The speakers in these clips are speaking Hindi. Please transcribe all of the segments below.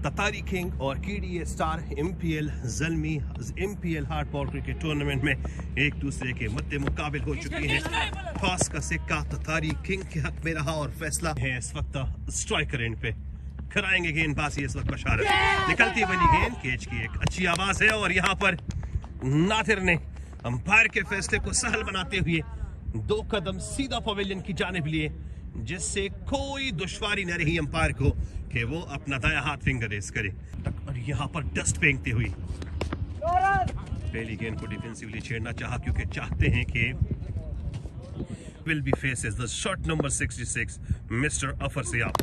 ततारी किंग और KDA star MPL Zalmi MPL hard ball cricket tournament में एक दूसरे के मद्दे मुकाबिल हो चुकी हैं। टॉस का सिक्का ततारी किंग के हक में रहा और फैसला है इस वक्त स्ट्राइकर एंड पे कराएंगे गेंदबाजी। इस वक्त बशारत निकलती बनी गेंद, कैच की एक अच्छी आवाज है और यहाँ पर नादिर ने अंपायर के फैसले को सहल बनाते हुए 2 कदम सीधा पवेलियन की जानिब लिए, जिससे कोई दुश्वारी न रही अंपायर को कि वो अपना दाया हाथ फिंगर रेस करे। और यहाँ पर डस्ट फेंकते हुए पहली गेंद को डिफेंसिवली छेड़ना चाहा, क्योंकि चाहते हैं कि will be faces the shot number 66 mister अफर सियाब।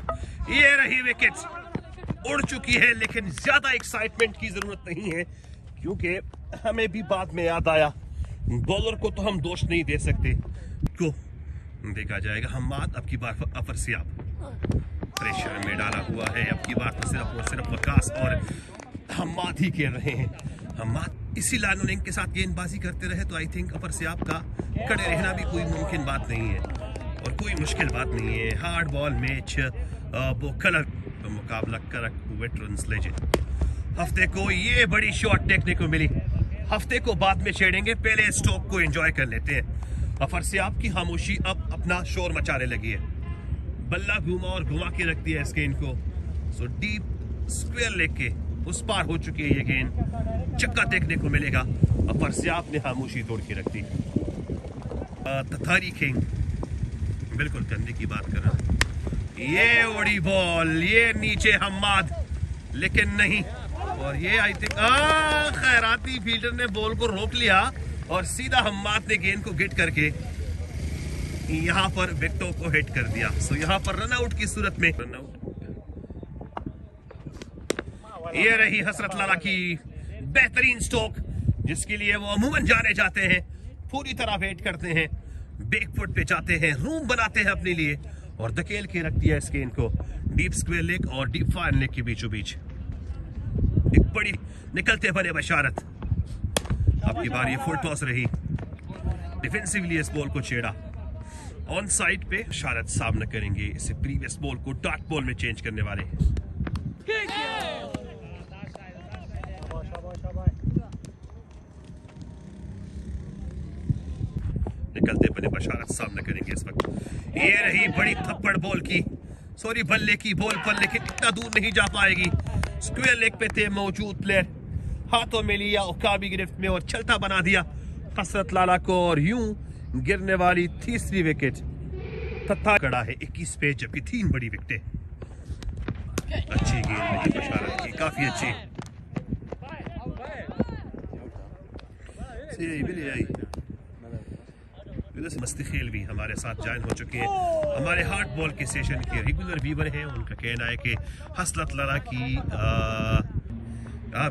ये रही विकेट उड़ चुकी है, लेकिन ज्यादा एक्साइटमेंट की जरूरत नहीं है, क्योंकि हमें भी बाद में याद आया बॉलर को तो हम दोष नहीं दे सकते, को देखा जाएगा। हम्माद अब की बार अफर सियाब प्रेशर में डाला हुआ है, अब की बार तो सिर्फ और सिर्फ वकास और हम्माद ही खेल रहे हैं। हम्माद इसी लाइन लिंक के साथ गेंदबाजी करते रहे तो आई थिंक अफर सियाब का खड़े रहना भी कोई मुमकिन बात नहीं है और कोई मुश्किल बात नहीं है। हार्ड बॉल मैच वो कलर मुकाबला करक वेटरन्स लेजेंड। हफ्ते को ये बड़ी शॉट देखने को मिली, हफ्ते को बाद में छेड़ेंगे, पहले स्टॉक को एंजॉय कर लेते हैं। अफर सियाब की खामोशी अब अपना शोर मचाने लगी है, बल्ला घुमा और घुमा के रख दिया इस गेंद को। सो डीप स्क्वायर लेके उस पार हो चुकी है ये गेंद, चक्का देखने को मिलेगा। अफर सियाब ने खामोशी तोड़ के रख दी। ततारी किंग बिल्कुल करने की बात कर रहा है, ये उड़ी बॉल, ये नीचे हम्माद, लेकिन नहीं। और ये आई थिंक खैराती फील्डर ने बॉल को रोक लिया और सीधा हम्माद ने गेंद को गिट करके यहाँ पर विकेटों को हिट कर दिया। सो यहाँ पर रन आउट की सूरत में रन आउट। ये रही हसरत लाला की बेहतरीन स्ट्रोक, जिसके लिए वो अमूमन जाने जाते हैं, पूरी तरह वेट करते हैं, बैकफुट पे जाते हैं, रूम बनाते हैं अपने लिए और धकेल के रख दिया इस गेंद को डीप स्क्वायर लेग और डीप फायर लेग के बीचों बीच। एक बड़ी निकलते बने बशारत। अब की बार ये फुल टॉस रही, डिफेंसिवली इस बॉल को छेड़ा, ऑन साइड पे बशारत सामना करेंगे इसे previous ball co dot ball में चेंज करने वाले। निकलते बने बशारत सामना करेंगे इस वक्त। ये रही बड़ी थप्पड़ बॉल की, सॉरी बल्ले की बॉल पर, लेकिन इतना दूर नहीं जा पाएगी। स्क्वायर लेग पे थे मौजूद प्लेयर, हाथों में लिया और काबी गिरफ्त में और चलता बना दिया हसरत लाला को और यूं गिरने वाली तीसरी विकेट। तथा कड़ा है 21 पे, जबकि 3 बड़ी विकेटें। अच्छी गेंद नहीं बशारत की, काफी अच्छी। मस्ती खेल भी हमारे साथ ज्वाइन हो चुके हैं, हमारे हार्ड बॉल के सेशन के रेगुलर व्यूवर हैं। उनका कहना है कि हसरत लाला की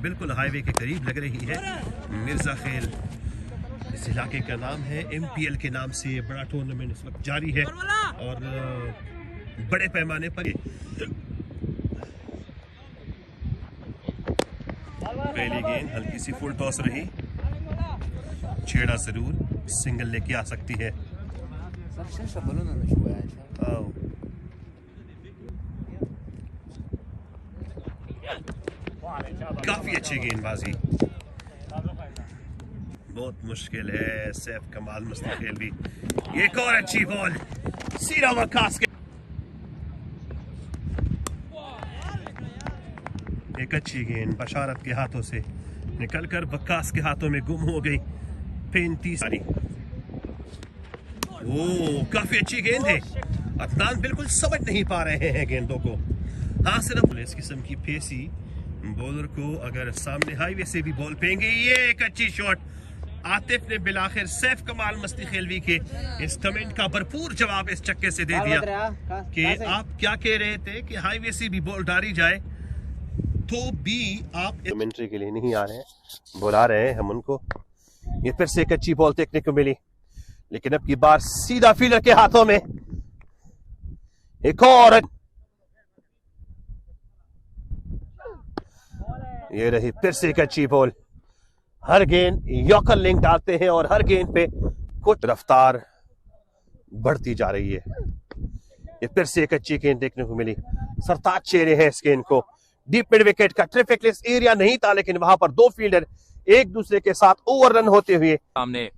बिल्कुल हाईवे के करीब लग रही है। मिर्जा खेल इस इलाके का नाम है, MPL के नाम से ये बड़ा टूर्नामेंट इस वक्त जारी है और बड़े पैमाने पर। पहली गेंद हल्की सी फुल टॉस रही, छेड़ा जरूर, सिंगल लेके आ सकती है। काफी अच्छी गेंदबाजी, बहुत मुश्किल है। सैफ कमाल मुस्तकिल भी, एक और अच्छी बॉल सीधा वकास के, एक अच्छी गेंद बशारत के हाथों से निकलकर वकास के हाथों में गुम हो गई। 35 काफी अच्छी गेंद है। अदनान बिल्कुल समझ नहीं पा रहे हैं गेंदों को। हाँ, सिर्फ इस किस्म की पेसी बॉलर को अगर सामने हाईवे से भी बॉल पेंगे। ये एक अच्छी शॉट, आतिफ ने बिलाखिर सैफ कमाल मस्ती खेलवी के इस कमेंट का भरपूर जवाब इस चक्के से दे दिया कि आप क्या कह रहे थे कि हाईवे से भी बॉल डाली जाए तो भी आप कमेंट्री के लिए नहीं आ रहे हैं, बुला रहे हैं हम उनको। ये फिर से एक अच्छी बॉल देखने को मिली, लेकिन अब की बार सीधा फील्डर के हाथों में। एक और ये रही फिर से एक अच्छी बॉल। हर गेंद यॉर्कर लिंक डालते हैं और हर गेंद पे कुछ रफ्तार बढ़ती जा रही है। ये फिर से एक अच्छी गेंद देखने को मिली, सरताज चेहरे हैं इस गेंद को, डीप मिड विकेट का ट्रिफिकलेस एरिया नहीं था, लेकिन वहां पर दो फील्डर एक दूसरे के साथ ओवर रन होते हुए सामने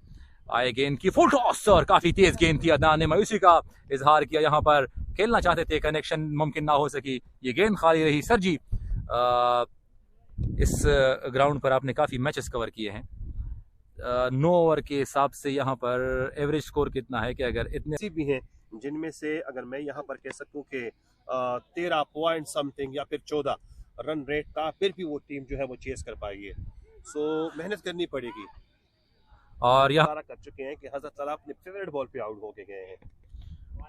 आए। गेंद की फुल टॉस और काफी तेज गेंद थी। अदनान ने मायूसी का इजहार किया, यहाँ पर खेलना चाहते थे, कनेक्शन मुमकिन ना हो सकी, ये गेंद खाली रही। सर जी, इस ग्राउंड पर आपने काफी मैचेस कवर किए हैं, 9 ओवर के हिसाब से यहाँ पर एवरेज स्कोर कितना है? कि अगर इतने भी हैं जिनमें से अगर मैं यहाँ पर कह सकूं कि 13 पॉइंट समथिंग या फिर 14 रन रेट था, फिर भी वो टीम जो है वो चेस कर पाई है। सो मेहनत करनी पड़ेगी। और यहाँ कर चुके हैं कि हजरत ताला अपने फेवरेट बॉल पे आउट होके गए हैं,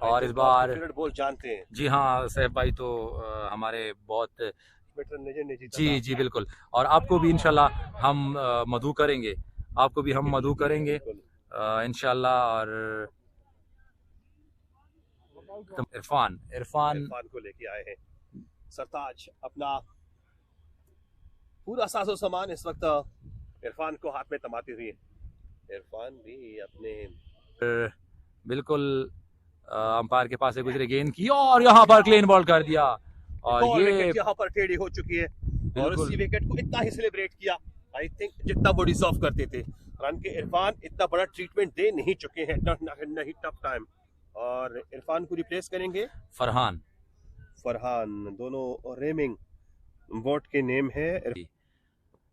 और इस बार फेवरेट बॉल जानते हैं। जी हाँ सैफ भाई, तो हमारे बहुत जी बिल्कुल। और आपको भी इंशाल्लाह हम मधु करेंगे, आपको भी हम मधु करेंगे इंशाल्लाह। और इरफान को लेके आए हैं। सरताज अपना पूरा साजो सामान इस वक्त इरफान को हाथ में थमाते हुए, इरफान भी अपने बिल्कुल अंपायर के पास से गुजरे गेंद की और यहाँ पर क्लीन बॉल कर दिया। और ये यहाँ पर टेढ़ी हो चुकी है और उसी विकेट को इतना ही सेलिब्रेट किया, आई थिंक जितना वो डिजर्व करते थे। रन के इरफान इतना बड़ा ट्रीटमेंट दे नहीं चुके हैं, नहीं टफ टाइम। और इरफान को रिप्लेस करेंगे फरहान, दोनों रेमिंग बोट के नेम है।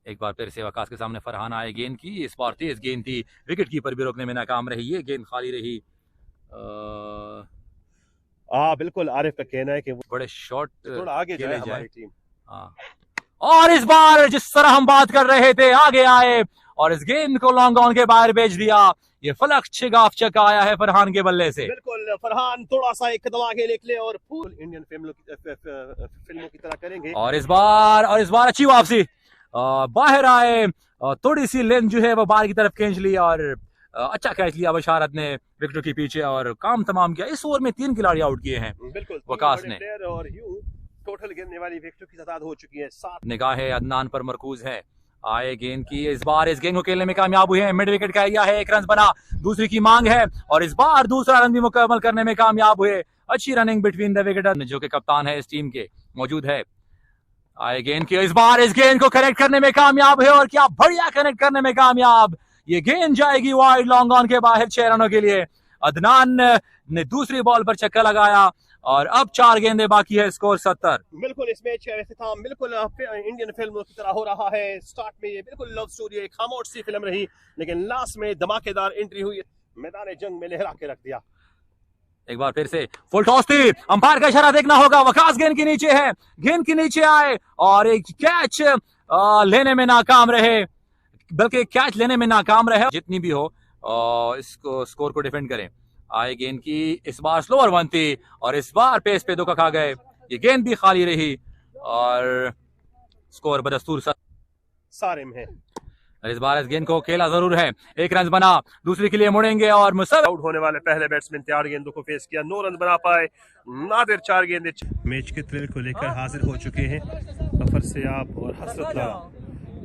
एक बार फिर से वकास के सामने फरहान आए। गेंद की इस बार तेज गेंद थी, विकेट कीपर भी रोकने में नाकाम रही, ये गेंद खाली रही। बिल्कुल आरिफ का कहना है कि वो बड़े शॉट थोड़ा आगे जाए हमारी टीम। और इस बार जिस तरह हम बात कर रहे थे, आगे आए और इस गेंद को लॉन्ग ऑन के बाहर भेज दिया। ये फलक शिगाफ चका आया है फरहान के बल्ले से। बिल्कुल फरहान थोड़ा सा एक कदम आगे निकले और फुल इंडियन फिल्मों की तरह करेंगे। और इस बार अच्छी वापसी, बाहर आए, थोड़ी सी लेंथ जो है वो बाहर की तरफ खींच ली और अच्छा कैच लिया बशारत ने विकेटों के पीछे और काम तमाम किया। इस ओवर में 3 खिलाड़ी आउट किए हैं वकास ने। और यूं टोटल गिरने वाली विकेटों की तादाद हो चुकी है 7। निगाहें अदनान पर मरकूज है। आए गेंद की, इस बार इस गेंद को खेलने में कामयाब हुए हैं। मिड विकेट का एरिया है, 1 रन बना, दूसरी की मांग है और इस बार दूसरा रन भी मुकम्मल करने में कामयाब हुए। अच्छी रनिंग बिटवीन द विकेटर जो कि कप्तान है इस टीम के मौजूद है। आए गेंद की, इस बार इस गेंद को कनेक्ट करने में कामयाब है और क्या बढ़िया कनेक्ट करने में कामयाब। ये गेंद जाएगी वाइड लॉन्ग ऑन के बाहर 6 रनों के लिए। अदनान ने दूसरी बॉल पर छक्का लगाया और अब 4 गेंदें बाकी है, स्कोर 70। बिल्कुल इस मैच का इख्तिताम बिल्कुल इंडियन फिल्मों की तरह हो रहा है। स्टार्ट में ये बिल्कुल लव स्टोरी, एक खामोश सी फिल्म रही, लेकिन लास्ट में धमाकेदार एंट्री हुई, मैदान जंग में लहरा के रख दिया। एक बार फिर से फुल टॉस थी, अंपायर का इशारा देखना होगा। वकास गेंद के नीचे है, गेंद के नीचे आए और एक कैच लेने में नाकाम रहे, बल्कि कैच लेने में नाकाम रहे। जितनी भी हो इसको स्कोर को डिफेंड करें। आए गेंद की, इस बार स्लोअर वन थी और इस बार पेस पे धोखा खा गए, ये गेंद भी खाली रही और स्कोर बदस्तूर सारे में है। इस बार इस गेंद को खेला जरूर है, 1 रन बना, दूसरी के लिए मुड़ेंगे और आउट होने वाले पहले बैट्समैन 4 गेंदों को फेस किया, 9 रन बना पाए। नादिर 4 गेंदें। मैच के थ्रिल को लेकर हाजिर हो चुके हैं अफर सियाब और हसरत लाला।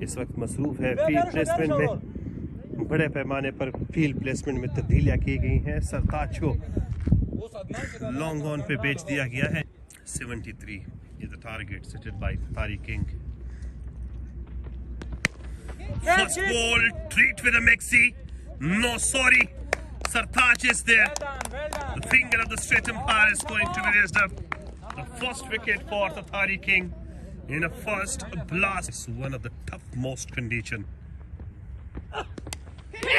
इस वक्त मसरूफ है फील्ड प्लेसमेंट में, बड़े पैमाने पर फील्ड प्लेसमेंट में तब्दीलियां की गई हैं। सरताज को लॉन्ग ऑन पे बेच दिया गया है। 73 is the target set by Tariq King. First ball, treat with a Mexi. No, sorry. Sartaj is there. The finger of the straight umpire is going to be raised up. The first wicket for the Tariq King in a first blast. It's one of the toughmost condition.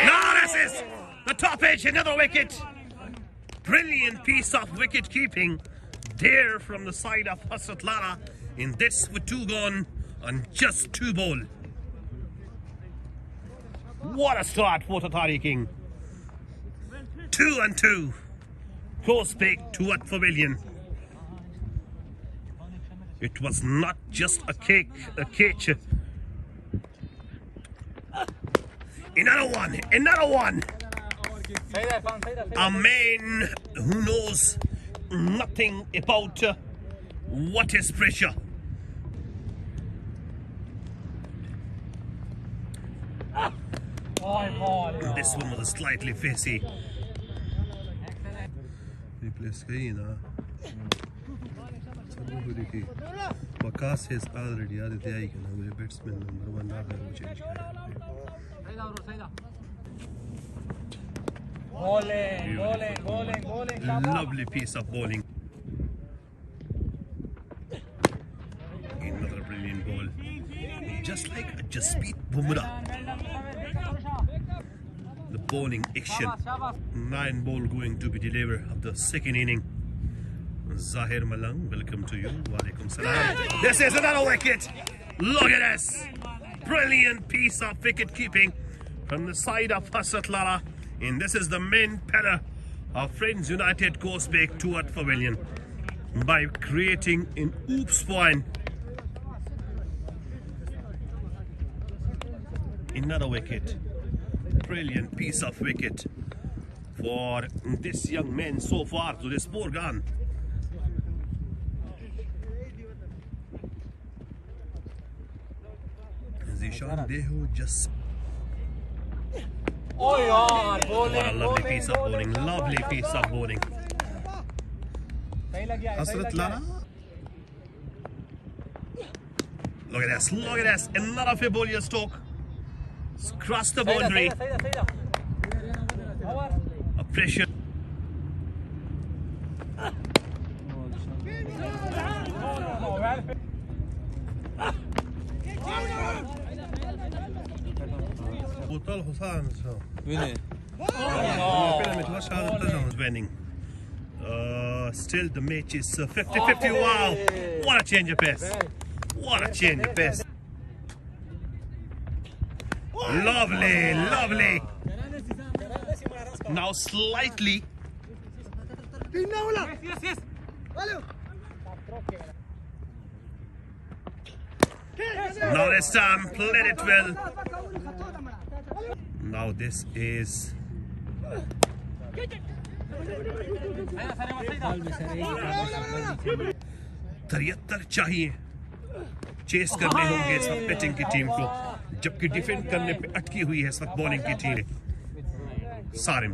Now this is the top edge, another wicket. Brilliant piece of wicket keeping there from the side of Hasrat Lara. In this with 2 gone and just 2 ball. What a start for the Tariq King. 2 and 2. Close pick to at Pavilion. It was not just a catch. Another one. A man who knows nothing about what is pressure. This one was slightly facey. Replace गई ना, Waqas is already Aditya Aikana, batsman number 1 now have change. Bowling. Lovely piece of bowling. Another brilliant ball. Just like Jasprit Bumrah. The bowling action. 9 ball going to be delivered of the second inning. Zahir Malang, welcome to you. Walaikum salam. This is another wicket. Look at this. Brilliant piece of wicket keeping from the side of Hasrat Lala. And this is the main pillar of Friends United Coastbake Tuat Pavilion by creating an oops point. Another wicket. Brilliant piece of wicket for this young man so far. So this poor gun. Zishan Deho just. Oh yaar, bowling. What a lovely piece of bowling. Lovely piece of bowling. Hasrat Lala. Look at this. Look at this. Another Fibolius stroke. Cross the boundary. A pressure. Total Hussan. Winning. Still the match is 50-50. Wow. What a change of pace. What a change of pace. Lovely, lovely. Now slightly. Yes. Now this time, played it well. Now this is. 73 चाहिए चेस करने होंगे इस वक्त पिचिंग की टीम को, जबकि डिफेंड करने पे अटकी हुई है इस वक्त बॉलिंग की टीम। सारिम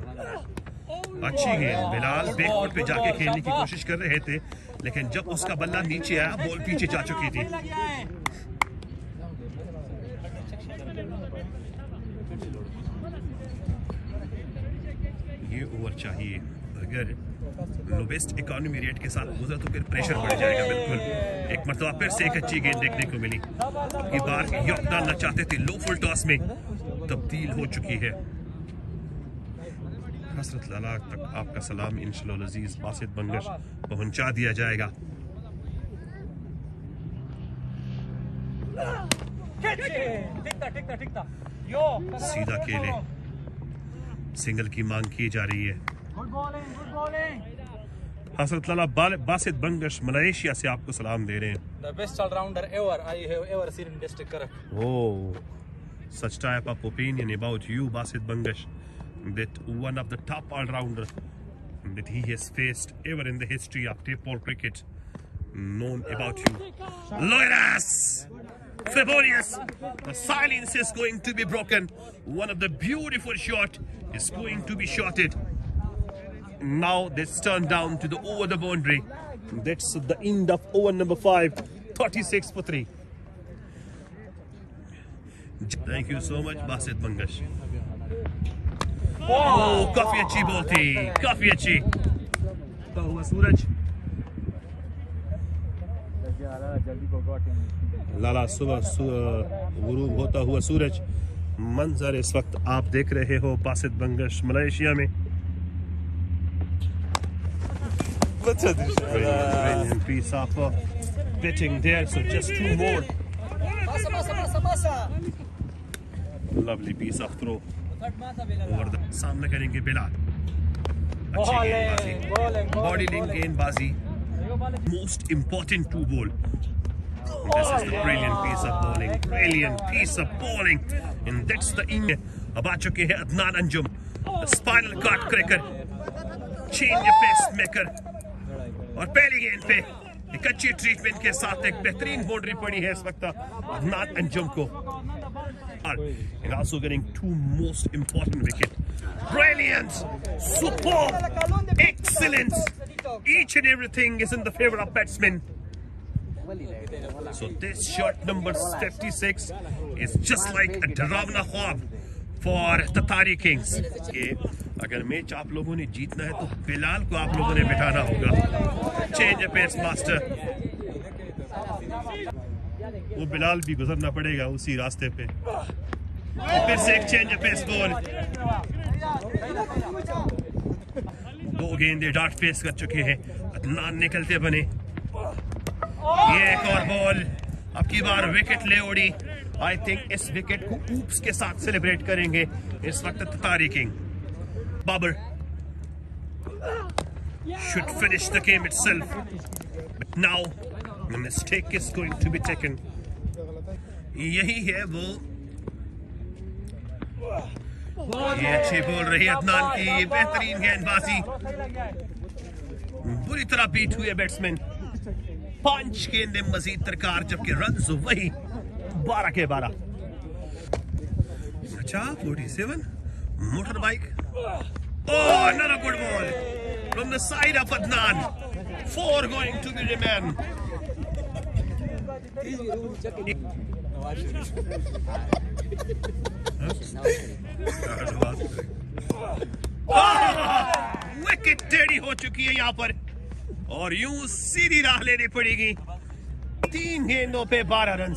अच्छी गेंद, बिलाल बैकफुट पे जाके खेलने की कोशिश कर रहे थे, लेकिन जब उसका बल्ला नीचे आया बॉल पीछे जा चुकी थी। ये ओवर चाहिए, अगर लोवेस्ट इकोनॉमी रेट के साथ गुजरा तो फिर प्रेशर बढ़ जाएगा। बिल्कुल एक मरतबा फिर से एक अच्छी गेंद देखने को मिली। ये बार यॉर्क डालना चाहते थे, लो फुल टॉस में तब्दील हो चुकी है। हसरत लाला तक आपका सलाम इंशाअल्लाह अजीज बासित बंगश पहुंचा दिया जाएगा। सीधा खेले, सिंगल की मांग की जा रही है। हसरत लाला बासित बंगश मलेशिया से आपको सलाम दे रहे हैं। The best all-rounder ever I have ever seen in district Karak. Oh, such type of opinion about you, Basit Bangash, that one of the top all-rounder that he has faced ever in the history of tape ball cricket, known about you. Look at us! Fibolius, the silence is going to be broken. One of the beautiful shot is going to be shotted. Now this turned down to the over the boundary. That's the end of over number 5, 36 for 3. Thank you so much, Basit Bangash. Oh, काफी अच्छी बॉल थी, काफी अच्छी। तो हुआ सूरज। लाला सुबह गुरूब होता हुआ सूरज मंजर इस वक्त आप देख रहे हो बासित बंगश मलेशिया में। Brilliant piece of pitching there, so just 2 more. Lovely piece of throw over the सामने करेंगे बिलाल। अच्छी गेंदबाजी, बॉडी लिंक गेंदबाजी, most important 2 ball. This is the brilliant piece of bowling, brilliant piece of bowling, and that's the in. अब आ चुके हैं Adnan Anjum, the spinal cord cracker, change of pace maker, और पहली गेंद पे एक अच्छी ट्रीटमेंट के साथ एक बेहतरीन बाउंड्री पड़ी है इस वक्त अदनान अंजुम को। And also getting 2 most important wicket. Brilliant, superb, excellent. Each and everything is in the favor of batsmen. So this shot number 56 is just like a डरावना ख्वाब for ततारी किंग्स के अगर मैच आप लोगों ने जीतना है तो बिलाल को आप लोगों ने बिठाना होगा। चेंज पेस मास्टर, वो बिलाल भी गुजरना पड़ेगा उसी रास्ते पे। फिर से एक चेंज पेस बॉल, दो गेंदे डॉट फेस कर चुके हैं, अदनान निकलते बने। ये एक और बॉल, अब की बार विकेट ले उड़ी। आई थिंक इस विकेट को ऊप्स के साथ सेलिब्रेट करेंगे इस वक्त Tatari King. Babar should finish the game itself, but now the mistake is going to be taken. यही है वो, ये अच्छी बोल रही अदनान की, ये बेहतरीन गेंदबाजी, बुरी तरह बीट हुए बैट्समैन। 5 गेंदे मजीद दरकार, जबकि रन्स वही 12 के 12। अच्छा 47 motor bike. Oh, another good ball from the side of Adnan. 4 going to be remain. Wicket टेढ़ी हो चुकी है यहाँ पर और यूं सीधी राह लेनी पड़ेगी। 3 गेंदों पे 12 रन।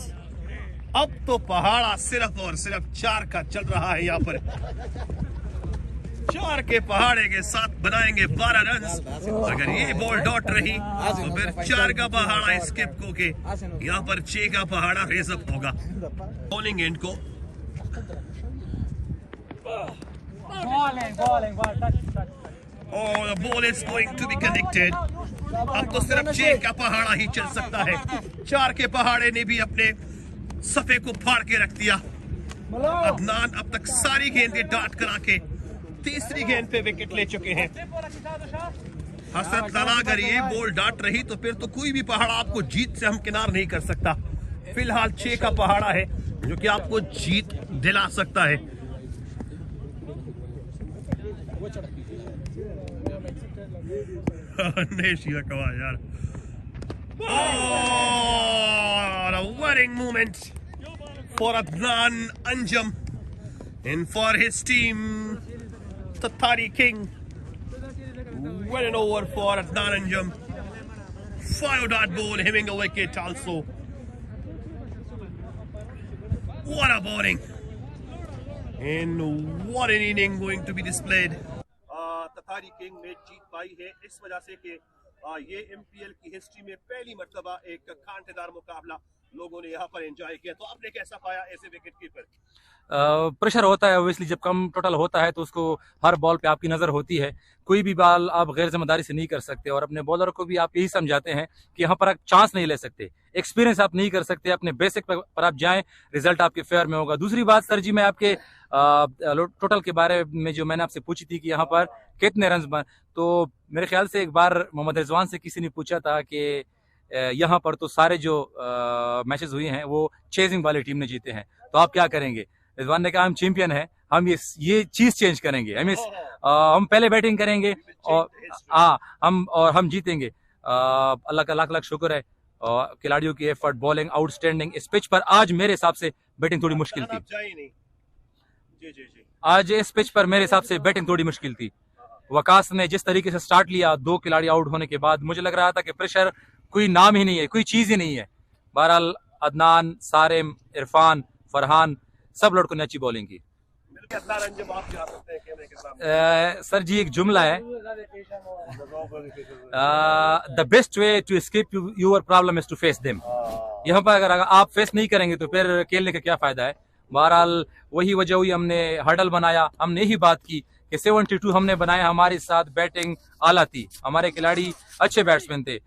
अब तो पहाड़ा सिर्फ और सिर्फ 4 का चल रहा है यहाँ पर। 4 के पहाड़े के साथ बनाएंगे 12 रन। अगर ये बॉल डॉट रही तो फिर 4 का पहाड़ा स्किप होके यहाँ पर 6 का पहाड़ा रेजअप होगा। बॉलिंग एंड को the ball is going to be connected. अब तो सिर्फ 6 का पहाड़ा ही चल सकता है। 4 के पहाड़े ने भी अपने सफे को फाड़ के रख दिया। अदनान अब तक सारी गेंदें डाट करा के तीसरी गेंद पे विकेट ले चुके हैं। हसरत ताला अगर ये बॉल डाट रही तो फिर तो कोई भी पहाड़ा आपको जीत से हमकिनार नहीं कर सकता। फिलहाल 6 का पहाड़ा है जो कि आपको जीत दिला सकता है। यार a winning moment for Adnan Anjum and for his team Tataari King. Winning over for Adnan Anjum. 5-dot ball, having a wicket also. What a bowling and what an inning going to be displayed. Tatari King match जीत पाई है इस वजह से कि ये एमपीएल की हिस्ट्री में पहली मर्तबा एक कांटेदार मुकाबला लोगों ने यहाँ पर एंजॉय किया। तो आपने कैसा पाया ऐसे विकेट कीपर? प्रेशर होता है ऑब्वियसली, जब कम टोटल होता है तो उसको हर बॉल पे आपकी नजर होती है। कोई भी बॉल आप गैर जिम्मेदारी से नहीं कर सकते और अपने बॉलर को भी आप यही समझाते हैं कि यहाँ पर आप चांस नहीं ले सकते, एक्सपीरियंस आप नहीं कर सकते, अपने बेसिक पर आप जाएं, रिजल्ट आपके फेयर में होगा। दूसरी बात सर जी, मैं आपके टोटल के बारे में जो मैंने आपसे पूछी थी कि यहाँ पर कितने रन बन, तो मेरे ख्याल से एक बार मोहम्मद रिजवान से किसी ने पूछा था कि यहाँ पर तो सारे जो मैचेस हुए हैं वो चेजिंग वाली टीम ने जीते हैं, तो आप क्या करेंगे? रिजवान ने कहा हम चैंपियन है, हम ये चीज चेंज करेंगे, हम पहले बैटिंग करेंगे और हम जीतेंगे। अल्लाह का लाख लाख शुक्र है, खिलाड़ियों की एफर्ट, बॉलिंग आउटस्टैंडिंग। इस पिच पर आज मेरे हिसाब से बैटिंग थोड़ी मुश्किल थी। आज इस पिच पर मेरे हिसाब से बैटिंग थोड़ी मुश्किल थी। वकास ने जिस तरीके से स्टार्ट लिया 2 खिलाड़ी आउट होने के बाद, मुझे लग रहा था कि प्रेशर कोई नाम ही नहीं है, कोई चीज ही नहीं है। बहरहाल अदनान, सारिम, इरफान, फरहान सब लड़कों ने अच्छी बॉलिंग की। सर जी एक जुमला है, the best way to escape your problem is to face them. यहाँ पर अगर आप फेस नहीं करेंगे तो फिर खेलने का क्या फायदा है। बहरहाल वही वजह हुई, हमने हर्डल बनाया, हमने यही बात की कि 72 हमने बनाया, हमारे साथ बैटिंग आला थी, हमारे खिलाड़ी अच्छे बैट्समैन थे,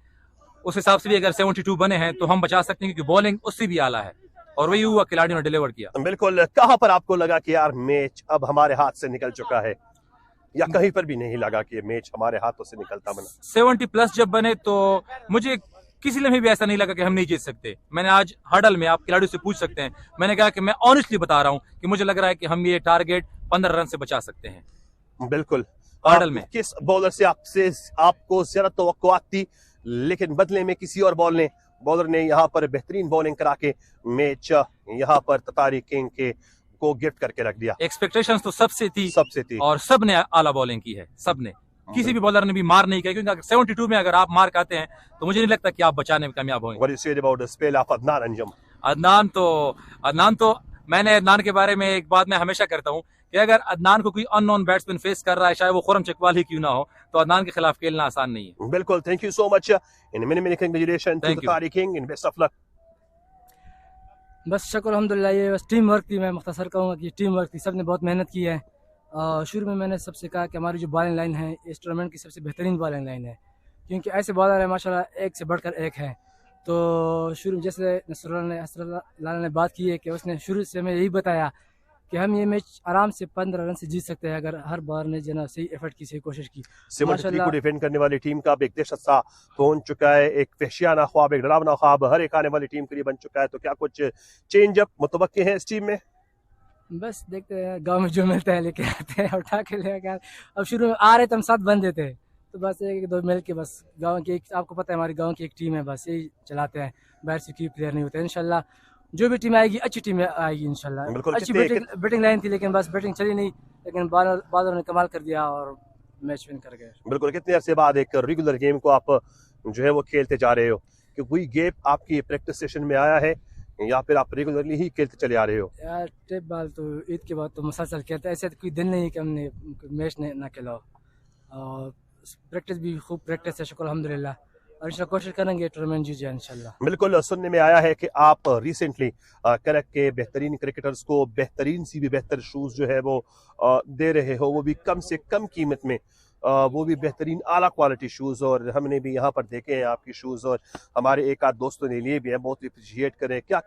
उस हिसाब से भी अगर 72 बने हैं तो हम बचा सकते हैं क्योंकि बॉलिंग उससे भी आला है, और वही हुआ, खिलाड़ियों ने डिलीवर किया। बिल्कुल। कहां पर आपको लगा कि यार मैच अब हमारे हाथ से निकल चुका है, या कहीं पर भी नहीं लगा कि मैच हमारे हाथों से निकलता बना? 70+ जब बने तो मुझे किसी लम्हे भी ऐसा नहीं लगा कि हम नहीं जीत सकते। मैंने आज हर्डल में, आप खिलाड़ियों से पूछ सकते हैं, मैंने कहा कि मैं ऑनेस्टली बता रहा हूं कि मुझे लग रहा है कि हम ये टारगेट 15 रन से बचा सकते हैं। बिल्कुल। हर्डल में किस बॉलर से आपको ज्यादा तवक्कुआत थी लेकिन बदले में किसी और बॉल ने बॉलर ने यहाँ पर बेहतरीन बॉलिंग करा के मैच यहाँ पर ततारी किंग के को गिफ्ट करके रख दिया। एक्सपेक्टेशंस तो सबसे थी और सबने आला बॉलिंग की है, सबने, किसी भी बॉलर ने भी मार नहीं किया, क्योंकि अगर 72 में अगर आप मार खाते हैं तो मुझे नहीं लगता कि आप बचाने में कामयाब होंगे। What do you say about the spell of Adnan Anjum? Adnan तो मैंने अदनान के बारे में एक बात मैं हमेशा करता हूं कि अगर अदनान को कोई अननोन बैट्समैन फेस कर रहा है, चाहे वो खुरम चकवाल ही क्यों ना हो, तो अदनान के खिलाफ खेलना आसान नहीं है। बिल्कुल, thank you so much and many congratulation to Tatari King and best of luck. बस शुक्र अल्हम्दुलिल्लाह, ये बस टीम वर्क थी। मैं मुख्तसर कहूँगा कि टीम वर्क थी, सबने बहुत मेहनत की है। शुरू में मैंने सबसे कहा कि हमारी जो बॉलिंग लाइन है इस टूर्नामेंट की सबसे बेहतरीन बॉलिंग लाइन है, क्योंकि ऐसे बॉलर है माशाल्लाह एक से बढ़कर एक है। तो शुरू जैसे नसरुल्लाह ने बात की है कि उसने शुरू से हमें यही बताया कि हम ये मैच आराम से 15 रन से जीत सकते हैं अगर हर बार ने जना सही एफर्ट की, सही कोशिश की। 73 को डिफेंड करने वाली टीम का अब एक दहशत सा पहुंच चुका है, एक वहशियाना ख्वाब, एक डरावना ख्वाब हर एक आने वाली टीम के लिए बन चुका है। तो क्या कुछ चेंज अप मुतवक्के हैं इस टीम में? बस देखते हैं, गांव में जो मिलता है लेके आते हैं, उठा के लेके आते। अब शुरू में आ रहे तो हम 7 बंदे थे, तो बस एक दो मिल के बस गांव की एक, आपको पता है हमारी गांव की एक टीम है, बस यही चलाते हैं, बाहर से कोई प्लेयर नहीं होते। इंशाल्लाह जो भी टीम आएगी अच्छी टीम आएगी इंशाल्लाह। अच्छी बैटिंग लाइन थी, लेकिन बस बैटिंग चली नहीं, लेकिन बादलों ने कमाल कर दिया और मैच विन कर गए। बिल्कुल, कितने अरसे बाद एक रेगुलर गेम को आप जो है वो खेलते जा रहे हो, कि कोई गैप आपकी प्रैक्टिस सेशन में आया है या फिर आप रेगुलरली ही खेलते चले आ रहे हो? यार टेप बॉल तो ईद के बाद तो मुसलसल खेलते, ऐसे तो कोई दिन नहीं कि हमने मैच ना खेला हो। और प्रैक्टिस भी खूब प्रैक्टिस है, शुक्र अल्हम्दुलिल्लाह, और इंशाल्लाह कोशिश करेंगे टूर्नामेंट जीत जाए इंशाल्लाह। बिल्कुल, सुनने में आया है कि आप रिसेंटली करक के बेहतरीन क्रिकेटर्स को बेहतरीन सी भी बेहतर शूज जो है वो दे रहे हो, वो भी कम से कम कीमत में, वो भी बेहतरीन आला क्वालिटी शूज़। और हमने भी यहाँ पर देखे हैं आपकी शूज़, और हमारे एक आध दोस्तों ने लिए भी हैं, बहुत अप्रिशिएट करें। क्या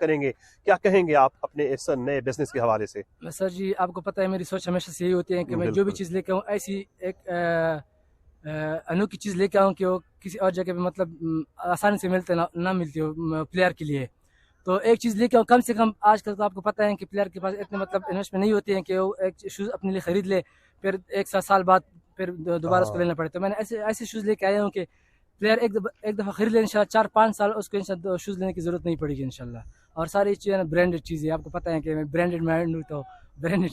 कहेंगे आप अपने इस नए बिजनेस के हवाले से? सर जी, आपको पता है मेरी सोच हमेशा से यही होती है कि मैं जो भी चीज़ लेके आऊँ ऐसी एक अनोखी चीज़ लेके आऊँ कि वो किसी और जगह पे मतलब आसानी से मिलते ना मिलती हो प्लेयर के लिए। तो एक चीज़ लेके आऊँ, कम से कम आजकल तो आपको पता है कि प्लेयर के पास इतने मतलब इन्वेस्टमेंट नहीं होती है कि वो एक शूज़ अपने लिए ख़रीद ले, फिर 1 साल बाद फिर दोबारा उसको लेना पड़े। तो मैंने ऐसे शूज़ लेके आया हूँ कि प्लेयर एक दफ़ा खरीद ले, इंशाल्लाह 4-5 साल उसको इंशाल्लाह शूज़ लेने की ज़रूरत नहीं पड़ेगी इंशाल्लाह। और सारी चीज़ें ब्रांडेड चीज़ें, आपको पता है कि मैं ब्रांडेड मैन हूँ, तो ब्रांडेड